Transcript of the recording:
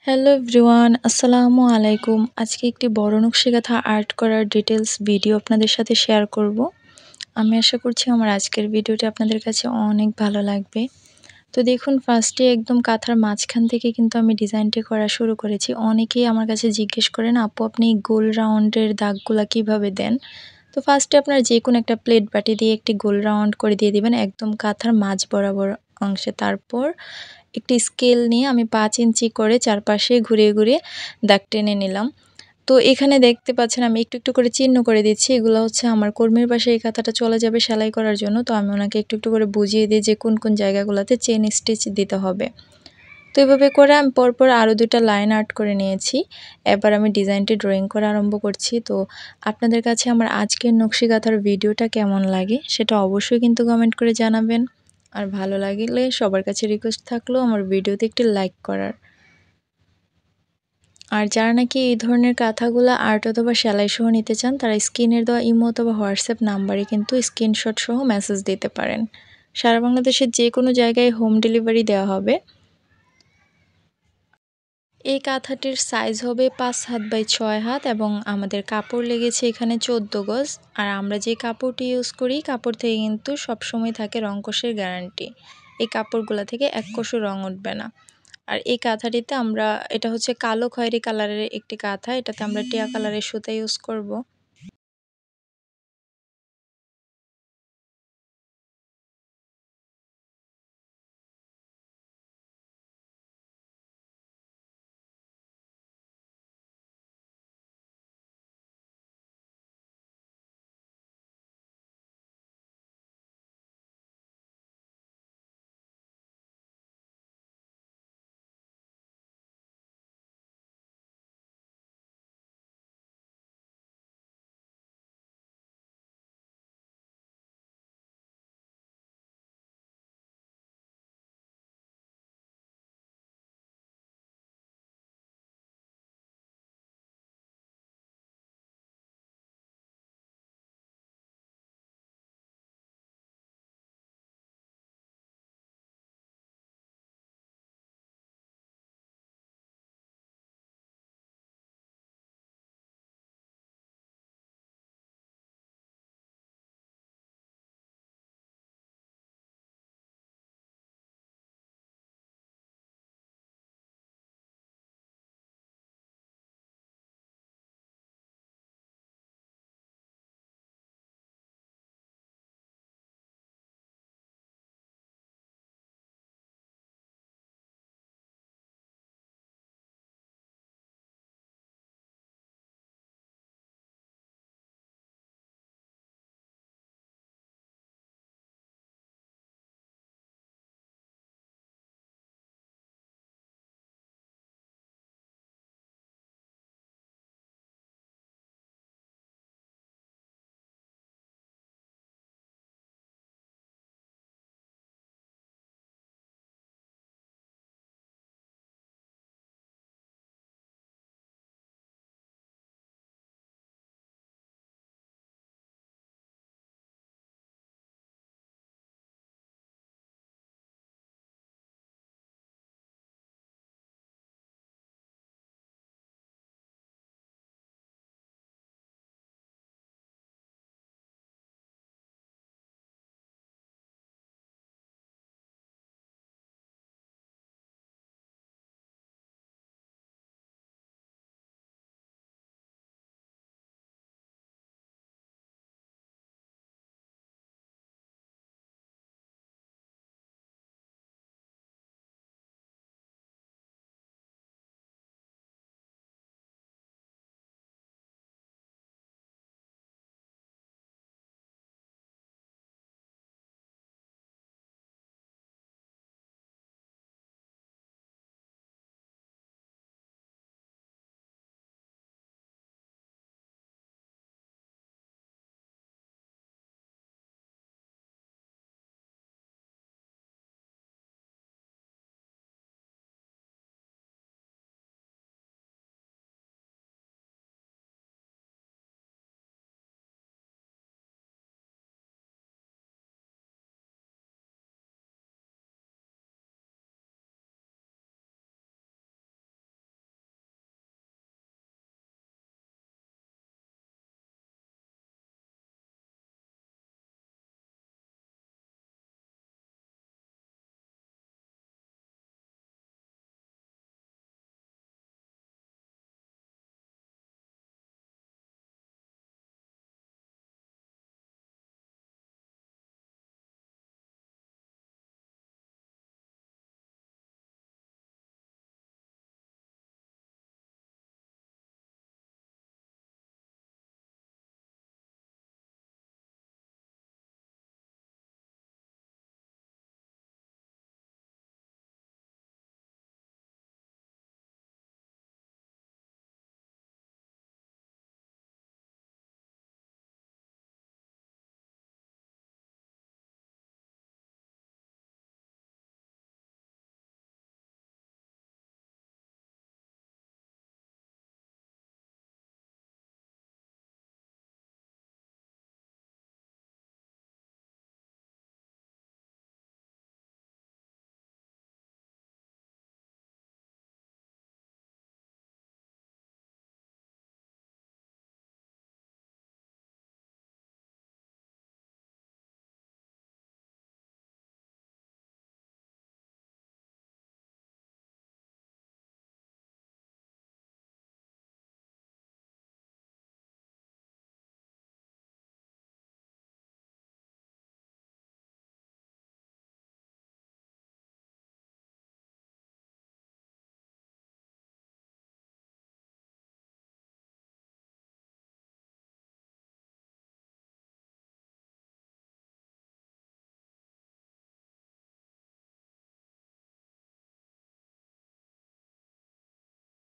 Hello everyone, আসসালামু আলাইকুম। আজকে একটি বড় নকশি কাঁথা আর্ট করার ডিটেলস ভিডিও আপনাদের সাথে শেয়ার করব। আমি আশা করছি আমার আজকের ভিডিওটি আপনাদের কাছে অনেক ভালো লাগবে। তো দেখুন, ফার্স্টে একদম কাঁথার মাঝখান থেকে কিন্তু আমি ডিজাইনটি করা শুরু করেছি। অনেকেই আমার কাছে জিজ্ঞেস করেন, আপু আপনি গোল রাউন্ডের দাগগুলা কিভাবে দেন? তো ফার্স্টে আপনার যে কোনো একটা প্লেট বাটি দিয়ে একটি গোল রাউন্ড করে দিয়ে দিবেন একদম কাঁথার মাঝ বরাবর অংশে। তারপর একটি স্কেল নিয়ে আমি 5 ইঞ্চি করে চারপাশে ঘুরিয়ে ঘুরিয়ে দাগ টেনে নিলাম। তো এখানে দেখতে পাচ্ছেন আমি একটু একটু করে চিহ্ন করে দিচ্ছি। এগুলো হচ্ছে আমার কর্মীর পাশে এই কাঁথাটা চলে যাবে সেলাই করার জন্য। তো আমি ওনাকে একটু একটু করে বুঝিয়ে দিই যে কোন কোন জায়গাগুলোতে চেন স্টিচ দিতে হবে। তো এভাবে করে আমি পরপর আরও 2টা লাইন আর্ট করে নিয়েছি। এবার আমি ডিজাইনটি ড্রয়িং করা আরম্ভ করছি। তো আপনাদের কাছে আমার আজকের নকশি কাঁথার ভিডিওটা কেমন লাগে সেটা অবশ্যই কিন্তু কমেন্ট করে জানাবেন। আর ভালো লাগলে সবার কাছে রিকোয়েস্ট থাকলো আমার ভিডিওতে একটি লাইক করার। আর যারা নাকি এই ধরনের কাঁথাগুলো আর্ট অথবা সেলাই সহ নিতে চান তারা স্ক্রিনের দেওয়া ইমো অথবা হোয়াটসঅ্যাপ নাম্বারে কিন্তু স্ক্রিনশট সহ মেসেজ দিতে পারেন। সারা বাংলাদেশের যে কোনো জায়গায় হোম ডেলিভারি দেওয়া হবে। এই কাঁথাটির সাইজ হবে 5 হাত বাই 6 হাত এবং আমাদের কাপড় লেগেছে এখানে 14 গজ। আর আমরা যে কাপড়টি ইউজ করি কাপড় থেকে কিন্তু সবসময় থাকে রংকশের গ্যারান্টি। এই কাপড়গুলো থেকে এক কোশও রং উঠবে না। আর এই কাঁথাটিতে এটা হচ্ছে কালো খয়েরি কালারের একটি কাঁথা, এটাতে আমরা টিয়া কালারের সুতা ইউজ করব।